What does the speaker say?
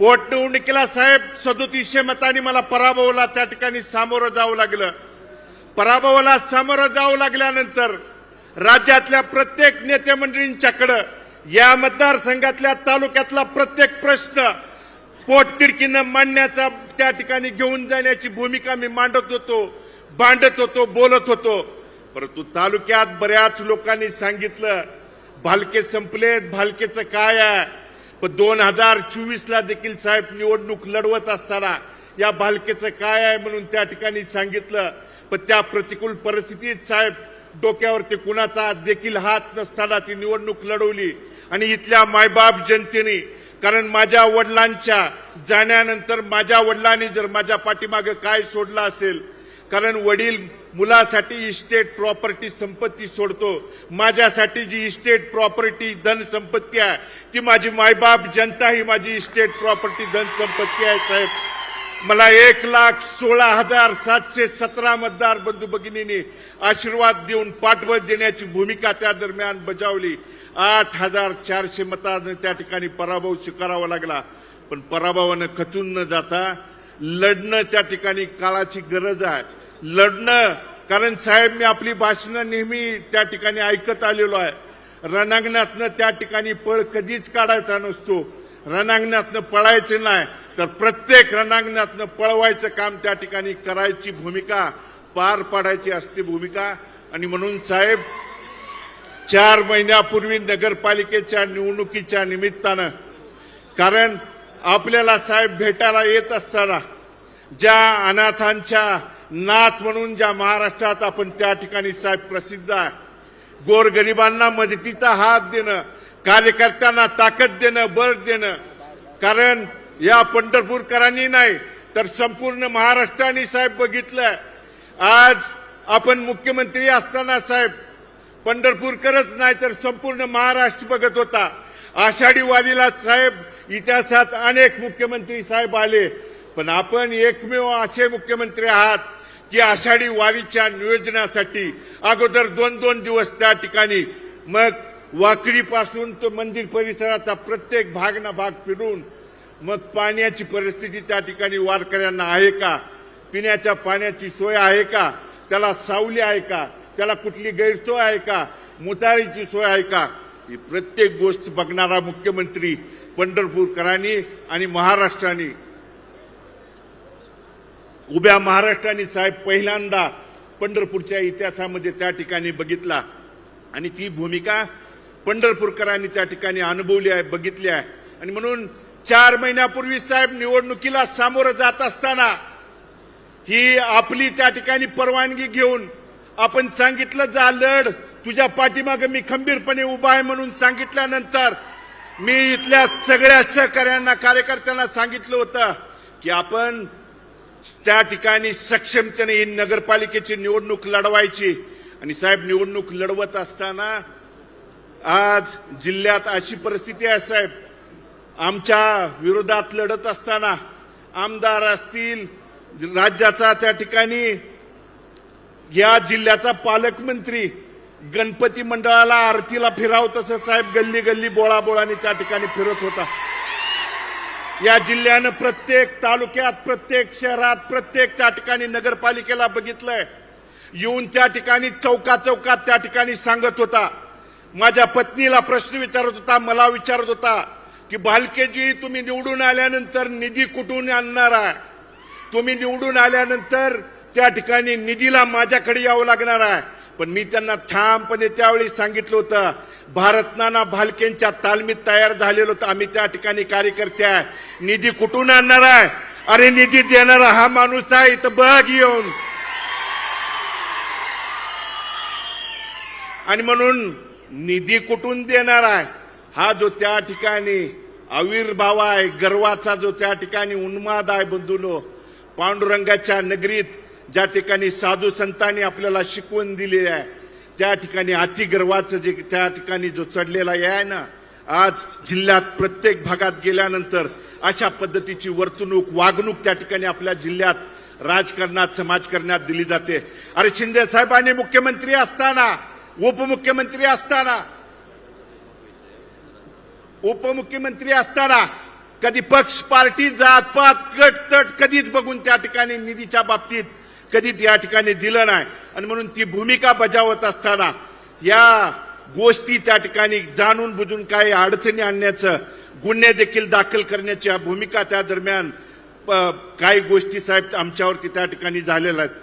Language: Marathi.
पोटनिवडणुकीला साहेब 3700 मतांनी मला पराभवाला त्या ठिकाणी सामोरं जावं लागलं. पराभवाला सामोरं जावं लागल्यानंतर राज्यातल्या प्रत्येक नेते मंडळींच्याकडे या मतदारसंघातल्या तालुक्यातला प्रत्येक प्रश्न पोटतिडकीनं मांडण्याचा त्या ठिकाणी घेऊन जाण्याची भूमिका मी मांडत होतो, बोलत होतो. परंतु तालुक्यात बऱ्याच लोकांनी सांगितलं भालके संपलेत, भालकेचं काय आहे. पण 2024ला देखील साहेब निवडणूक लढवत असताना या भालकेचं काय आहे म्हणून त्या ठिकाणी सांगितलं. पण त्या प्रतिकूल परिस्थितीत साहेब डोक्यावरती कुणाचा देखील हात नसताना ती निवडणूक लढवली. आणि इथल्या मायबाप जनतेने, कारण माझ्या वडिलांच्या जाण्यानंतर माझ्या वडिलांनी जर माझ्या पाठीमागे काय सोडलं असेल, कारण वडील मुलासाठी इस्टेट प्रॉपर्टी संपत्ती सोडतो, माझ्यासाठी जी इस्टेट प्रॉपर्टी धन संपत्ती आहे ती माझी मायबाप जनता ही माझी इस्टेट प्रॉपर्टी धन संपत्ती आहे. साहेब मला 1,16,717 मतदार बंधू भगिनींनी आशीर्वाद देऊन पाठबळ देण्याची भूमिका त्या दरम्यान बजावली. 8,400 मतांनी त्या ठिकाणी पराभव स्वीकारावा लागला. पण पराभवानं खचून न जाता लढणं त्या ठिकाणी काळाची गरज आहे. लढणं, कारण साहेब मी आपली भाषणं नेहमी त्या ठिकाणी ऐकत आलेलो आहे. रणांगणातनं त्या ठिकाणी पळ कधीच काढायचा नसतो, रणांगणातनं पळायचं नाही तर प्रत्येक रणांगणातनं पळवायचं काम त्या ठिकाणी करायची भूमिका, पार पाडायची असते भूमिका. आणि म्हणून साहेब 4 महिन्यापूर्वी नगरपालिकेच्या निवडणुकीच्या निमित्तानं, कारण आपल्याला साहेब भेटायला येत असताना ज्या अनाथांच्या नाथ म्हणून ज्या महाराष्ट्रात आपण त्या ठिकाणी साहेब प्रसिद्ध आहे, गोरगरिबांना मदतीचा हात देणं, कार्यकर्त्यांना ताकद देणं, बळ देणं. कारण या पंढरपूरकरांनी नाही तर संपूर्ण महाराष्ट्राने साहेब बघितलं. आज आपण मुख्यमंत्री असताना साहेब पंढरपूरकरच नाही तर संपूर्ण महाराष्ट्र बघत होता. आषाढी वारीला साहेब इतिहासात अनेक मुख्यमंत्री साहेब आले, पण आपण एकमेव असे मुख्यमंत्री आहात की आषाढी वारीच्या नियोजनासाठी अगोदर 2-2 दिवस त्या ठिकाणी, मग वाकडीपासून तो मंदिर परिसराचा प्रत्येक भाग ना भाग फिरून, मग पाण्याची परिस्थिती त्या ठिकाणी वारकऱ्यांना आहे का, पिण्याच्या पाण्याची सोय आहे का, त्याला सावली आहे का, त्याला कुठली गैरसोय आहे का, मुतारीची सोय आहे का, ही प्रत्येक गोष्ट बघणारा मुख्यमंत्री पंढरपूरकरांनी आणि महाराष्ट्राने, उभ्या महाराष्ट्राने साहेब पहिल्यांदा पंढरपूरच्या इतिहासामध्ये त्या ठिकाणी बघितला. आणि ती भूमिका पंढरपूरकरांनी त्या ठिकाणी अनुभवली आहे, बघितली आहे. आणि म्हणून 4 महिन्यापूर्वी साहेब निवडणुकीला सामोरं जात असताना ही आपली त्या ठिकाणी परवानगी घेऊन आपण सांगितलं जा लढ, तुझ्या पाठीमागे मी खंबीरपणे उभा आहे म्हणून सांगितल्यानंतर मी इथल्या सगळ्या सहकार्यांना, कार्यकर्त्यांना सांगितलं होतं की आपण त्या ठिकाणी सक्षमतेने ही नगरपालिकेची निवडणूक लढवायची. आणि साहेब निवडणूक लढवत असताना आज जिल्ह्यात अशी परिस्थिती आहे साहेब, आमच्या विरोधात लढत असताना आमदार असतील, राज्याचा त्या ठिकाणी या जिल्ह्याचा पालकमंत्री गणपती मंडळाला आरतीला फिराव तसं साहेब गल्ली गल्ली बोळाबोळाने त्या ठिकाणी फिरत होता. या जिल्ह्यानं प्रत्येक तालुक्यात, प्रत्येक शहरात, प्रत्येक त्या ठिकाणी नगरपालिकेला बघितलंय. येऊन त्या ठिकाणी चौकात त्या ठिकाणी सांगत होता, माझ्या पत्नीला प्रश्न विचारत होता, मला विचारत होता की भालकेजी तुम्ही निवडून आल्यानंतर निधी कुठून आणणार आहे, तुम्ही निवडून आल्यानंतर त्या ठिकाणी निधीला माझ्याकडे यावं लागणार आहे. पण मी त्यांना ठामपणे त्यावेळी सांगितलं होतं, भारतनाना भालकेंच्या तालमीत तयार झालेलो होतं आम्ही त्या ठिकाणी कार्यकर्ते आहे, निधी कुठून आणणार आहे, अरे निधी देणारा हा माणूस आहे इथं बघ येऊन. आणि म्हणून निधी कुठून देणार आहे हा जो त्या ठिकाणी आविर्भाव आहे, गर्वाचा जो त्या ठिकाणी उन्माद आहे बंधूनो, पांडुरंगाच्या नगरीत ज्या ठिकाणी साधू संतांनी आपल्याला शिकवण दिली आहे त्या ठिकाणी अतिगर्वाचं जे त्या ठिकाणी जो चढलेला आहे ना, आज जिल्ह्यात प्रत्येक भागात गेल्यानंतर अशा पद्धतीची वर्तणूक, वागणूक त्या ठिकाणी आपल्या जिल्ह्यात राजकारणात, समाजकारणात दिली जाते. अरे शिंदे साहेबांनी मुख्यमंत्री असताना, उपमुख्यमंत्री असताना कधी पक्ष पार्टी जात पात कट तट कधीच बघून त्या ठिकाणी निधीच्या बाबतीत कधी त्या ठिकाणी दिलं नाही आणि म्हणून ती भूमिका बजावत असताना या गोष्टी त्या ठिकाणी जाणून बुजून काही अडचणी आणण्याचं गुन्हे देखील दाखल करण्याची भूमिका त्या दरम्यान काही गोष्टी साहेब आमच्यावरती त्या ठिकाणी झालेल्या आहेत.